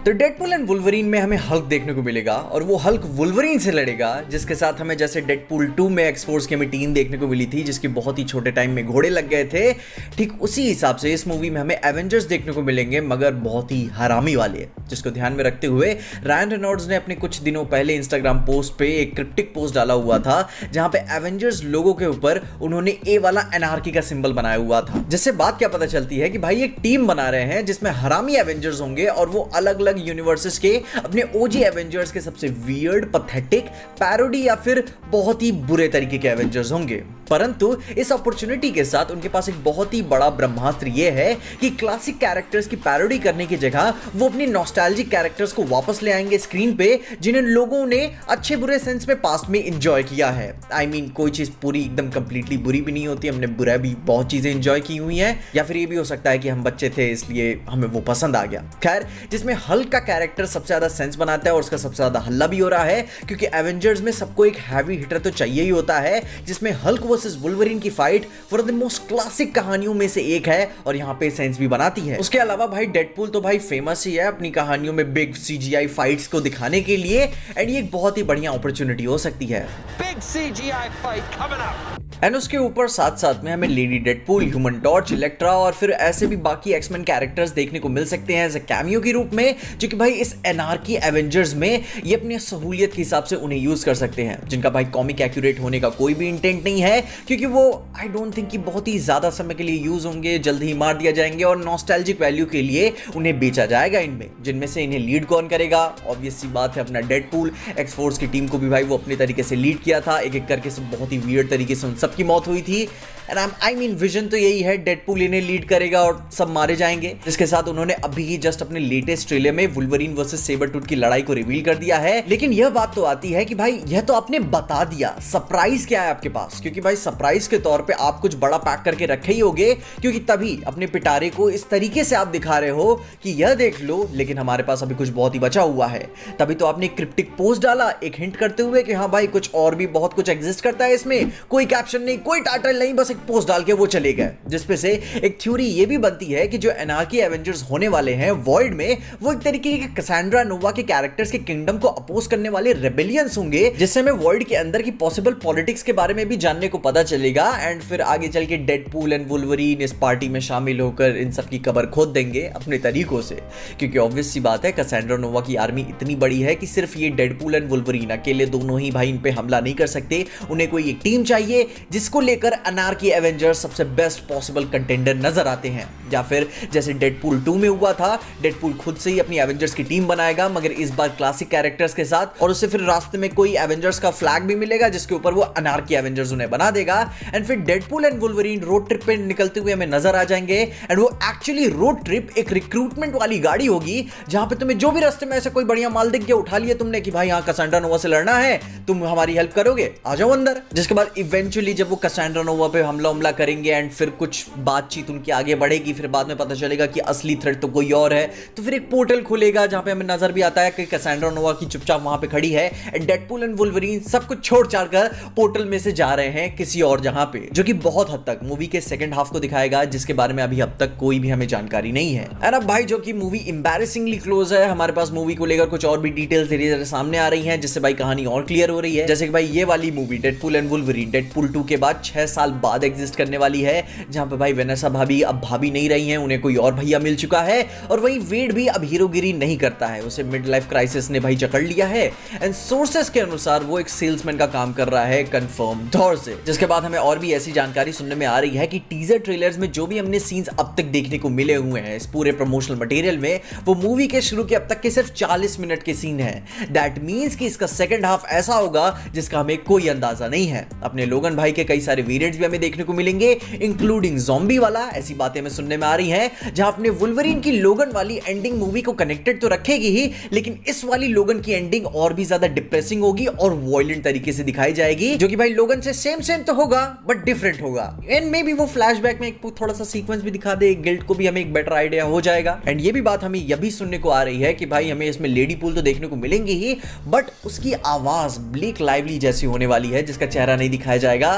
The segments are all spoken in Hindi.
तो डेडपूल एंड वुल्वरीन में हमें हल्क देखने को मिलेगा और वो हल्क वुल्वरीन से लड़ेगा, जिसके साथ हमें जैसे डेडपूल 2 में एक्स-फोर्स की हमें टीम देखने को मिली थी जिसकी बहुत ही छोटे टाइम में घोड़े लग गए थे। ठीक उसी हिसाब से इस मूवी में हमें एवेंजर्स देखने को मिलेंगे, मगर बहुत ही हरामी वाले, जिसको ध्यान में रखते हुए रायन रेनॉल्ड्स ने अपने कुछ दिनों पहले इंस्टाग्राम पोस्ट पे एक क्रिप्टिक पोस्ट डाला हुआ था जहां पे एवेंजर्स लोगों के ऊपर उन्होंने ए वाला एनार्की का सिंबल बनाया हुआ था, जिससे बात क्या पता चलती है कि भाई एक टीम बना रहे हैं जिसमें हरामी एवेंजर्स होंगे और वो अलग अलग यूनिवर्सेस के अपने ओजी एवेंजर्स के सबसे वियर्ड, पैथेटिक, पैरोडी या फिर बहुत ही बुरे तरीके के एवेंजर्स होंगे। परंतु इस अपॉर्चुनिटी के साथ उनके पास एक बहुत ही बड़ा ब्रह्मास्त्र ये है कि क्लासिक कैरेक्टर्स की पैरोडी करने की जगह वो अपनी नॉस्टैल्जिक कैरेक्टर्स को वापस ले आएंगे स्क्रीन पे, जिन्हें लोगों ने अच्छे बुरे सेंस में पास्ट में एंजॉय किया है। आई मीन कोई चीज पूरी एकदम कंप्लीटली बुरी भी नहीं होती, हमने बुरा भी बहुत चीजें एंजॉय की हुई हैं, या फिर ये भी हो सकता है कि हम बच्चे थे इसलिए हमें वो पसंद आ गया। खैर, जिसमें हल्क का कैरेक्टर सबसे ज्यादा सेंस बनाता है और उसका सबसे ज्यादा हल्ला भी हो रहा है, क्योंकि एवेंजर्स में सबको एक हैवी हिटर तो चाहिए ही होता है, जिसमें हल्क वर्सेस वुल्वरीन की fight one of the most classic कहानियों में से एक है और यहाँ पे सेंस भी बनाती है। उसके अलावा भाई डेडपूल तो भाई फेमस ही है अपनी कहानियों में बिग सीजीआई फाइट्स को दिखाने के लिए, एंड ये एक बहुत ही बढ़िया अपॉर्चुनिटी हो सकती है। Big CGI fight coming up. And उसके ऊपर साथ साथ में हमें lady Deadpool, human torch, Electra और फिर ऐसे भी बाकी एक्समैन कैरेक्टर्स देखने को मिल सकते हैं एज अ कैमियो के रूप में, जो कि भाई इस एनार्की एवेंजर्स में ये अपनी सहूलियत के हिसाब से उन्हें यूज कर सकते हैं, जिनका भाई कॉमिक एक्यूरेट होने का कोई भी इंटेंट नहीं है, क्योंकि वो आई डोंट थिंक कि बहुत ही ज्यादा समय के लिए यूज होंगे, जल्द ही मार दिया जाएंगे और नॉस्टैल्जिक वैल्यू के लिए उन्हें बेचा जाएगा इनमें। जिनमें से इन्हें लीड कौन करेगा? ऑब्वियस सी बात है अपना डेडपूल। एक्स-फोर्स की टीम को भी भाई वो अपने तरीके से लीड किया था, एक एक करके सब बहुत ही वियर्ड तरीके से उन सबकी मौत हुई थी। एंड आई मीन विजन तो यही है, डेडपूल इन्हें लीड करेगा और सब मारे जाएंगे। जिसके साथ उन्होंने अभी ही जस्ट अपने लेटेस्ट ट्रेलर में वुल्वरीन वर्सेस सेबरटूथ की लड़ाई को रिवील कर दिया है। लेकिन यह बात तो आती है कि भाई यह तो आपने बता दिया, सरप्राइज क्या है आपके पास? क्योंकि भाई सरप्राइज के तौर पे आप कुछ बड़ा पैक करके रखे ही होगे, क्योंकि तभी अपने पिटारे को इस तरीके से आप दिखा रहे हो कि यह देख लो, लेकिन हमारे पास अभी कुछ बहुत ही बचा हुआ है। तभी तो आपने क्रिप्टिक पोस्ट डाला एक हिंट करते हुए कि हाँ भाई कुछ और भी बहुत कुछ एग्जिस्ट करता है इसमें। कोई कैप्शन नहीं, कोई टाइटल नहीं, बस एक पोस्ट डाल के वो चले गए। जिसपे से एक थ्योरी ये भी बनती है कि जो एनार्की एवेंजर्स होने वाले हैं वॉइड में, वो एक तरीके के कैसेंड्रा नोवा के कैरेक्टर्स के किंगडम को अपोज करने वाले रेबेलियंस होंगे, जिससे हमें वॉइड के अंदर की पॉसिबल पॉलिटिक्स के बारे में भी जानने को पता चलेगा। एंड फिर आगे चल के डेडपूल एंड वुल्वरीन इस पार्टी में शामिल होकर इन सब की कबर खोद देंगे अपने तरीकों से, क्योंकि ऑब्वियस सी बात है कैसेंड्रा नोवा की आर्मी इतनी बड़ी है कि सिर्फ ये डेडपूल एंड वुल्वरीन अकेले दोनों ही भाई इन पे हमला नहीं कर सकते। उन्हें कोई एक टीम चाहिए जिसको लेकर एनार्की एवेंजर्स सबसे बेस्ट पॉसिबल कंटेंडर नजर आते हैं। या फिर जैसे डेडपूल 2 में हुआ था, डेडपूल खुद से ही अपनी एवेंजर्स की टीम बनाएगा, मगर इस बार क्लासिक कैरेक्टर्स के साथ, और उससे फिर रास्ते में कोई एवेंजर्स का फ्लैग भी मिलेगा जिसके ऊपर वो एनार्की एवेंजर्स उन्हें बना देगा। एंड फिर Deadpool and Wolverine road trip पे निकलते हुए हमें नजर आ जाएंगे। एंड वो एक्चुअली रोड ट्रिप एक रिक्रूटमेंट वाली गाड़ी होगी, जहां पे तुम्हें जो भी रास्ते में ऐसे कोई बढ़िया माल दिख गया, उठा लिया तुमने कि भाई यहाँ कैसेंड्रा नोवा से लड़ना है, तुम हमारी हेल्प करोगे, आ जाओ अंदर। जिसके बाद इवेंचुअली जब वो कैसेंड्रा नोवा पे हमला करेंगे एंड फिर कुछ बातचीत उनकी आगे बढ़ेगी, फिर बाद में पता चलेगा कि असली थ्रेट तो कोई और है, तो फिर एक पोर्टल खुलेगा जहां पे हमें नजर भी आता है कि कैसेंड्रा नोवा की चुपचाप वहां पे खड़ी है एंड डेडपूल एंड वुल्वरीन सब कुछ छोड़ छाड़ कर पोर्टल में से जा रहे हैं किसी और जहां पे, जो कि बहुत हद तक मूवी के सेकंड हाफ को दिखाएगा, जिसके बारे में अभी अब तक कोई भी हमें जानकारी नहीं है। एंड अब भाई जो कि मूवी एम्बैरेसिंगली क्लोज है, हमारे पास मूवी को लेकर कुछ और भी डिटेल्स धीरे धीरे सामने आ रही हैं, जिससे भाई कहानी और क्लियर हो रही है। जैसे कि भाई ये वाली movie Deadpool and Wolverine Deadpool 2 के बाद 6 साल बाद एग्जिस्ट करने वाली है, जहां पे भाई वेनेसा भाभी अब भाभी नहीं रही हैं, उन्हें कोई और भैया मिल चुका है, और वही वेड भी अब हीरोगिरी नहीं करता है, उसे मिड लाइफ क्राइसिस ने भाई जकड़ लिया है। एंड सोर्सेस के अनुसार वो एक सेल्समैन का काम कर रहा है कंफर्म तौर से। जिसके बाद हमें और भी ऐसी जानकारी सुनने में आ रही है कि टीजर ट्रेलर्स में जो भी हमने सीन्स अब तक देखने को मिले हुए हैं इस पूरे प्रमोशनल मटेरियल में, वो मूवी के शुरू के अब तक के सिर्फ 40 मिनट के सीन हैं। दैट मींस कि इसका सेकंड हाफ ऐसा होगा जिसका हमें कोई अंदाजा नहीं है। अपने लोगन भाई के कई सारे वेरिएंट्स भी हमें देखने को मिलेंगे, इंक्लूडिंग ज़ॉम्बी वाला, ऐसी बातें हमें सुनने में आ रही हैं, जहां अपने वुल्वरीन की लोगन वाली एंडिंग मूवी को कनेक्टेड तो रखेगी ही, लेकिन इस वाली लोगन की एंडिंग और भी ज्यादा डिप्रेसिंग होगी और वॉयलेंट तरीके से दिखाई जाएगी, जो कि भाई लोगन से सेम तो होगा बट डिफरेंट होगा। एंड मे बी वो फ्लैशबैक में एक थोड़ा सा सीक्वेंस भी दिखा दे, गिल्ट को भी हमें एक बेटर आइडिया हो जाएगा। एंड ये भी बात हमें यह भी सुनने को आ रही है कि भाई हमें इसमें लेडी पूल तो देखने को मिलेंगी ही, बट उसकी आवाज ब्लेक लाइवली जैसी होने वाली है, जिसका चेहरा नहीं दिखाया जाएगा।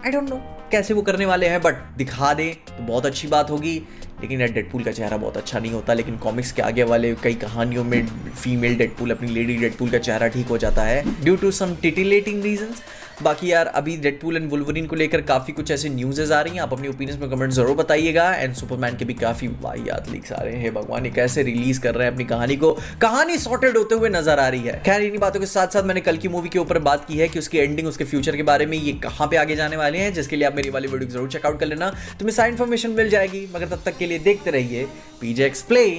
आई डोंट नो कैसे वो करने वाले हैं, बट दिखा दे तो बहुत अच्छी बात होगी। लेकिन यार डेडपूल का चेहरा बहुत अच्छा नहीं होता, लेकिन कॉमिक्स के आगे वाले कई कहानियों में फीमेल डेडपूल अपनी लेडी डेडपूल का चेहरा ठीक हो जाता है ड्यू टू सम टिटिलेटिंग रीजंस। बाकी यार अभी डेडपूल एंड वुल्वरीन को लेकर काफ़ी कुछ ऐसे न्यूज़ आ रही हैं, आप अपनी ओपिनियंस में कमेंट जरूर बताइएगा। एंड सुपरमैन के भी काफ़ी वाहियात लीक्स आ रहे हैं, भगवान ये कैसे रिलीज कर रहे हैं अपनी कहानी को, कहानी सॉर्टेड होते हुए नजर आ रही है। खैर इन्हीं बातों के साथ साथ मैंने कल की मूवी के ऊपर बात की है कि उसकी एंडिंग, उसके फ्यूचर के बारे में, ये कहाँ पे आगे जाने वाले हैं, जिसके लिए आप मेरी वाली वीडियो जरूर चेकआउट कर लेना, तुम्हें सारी इन्फॉर्मेशन मिल जाएगी। मगर तब तक के लिए देखते रहिए पीजे एक्सप्लेन।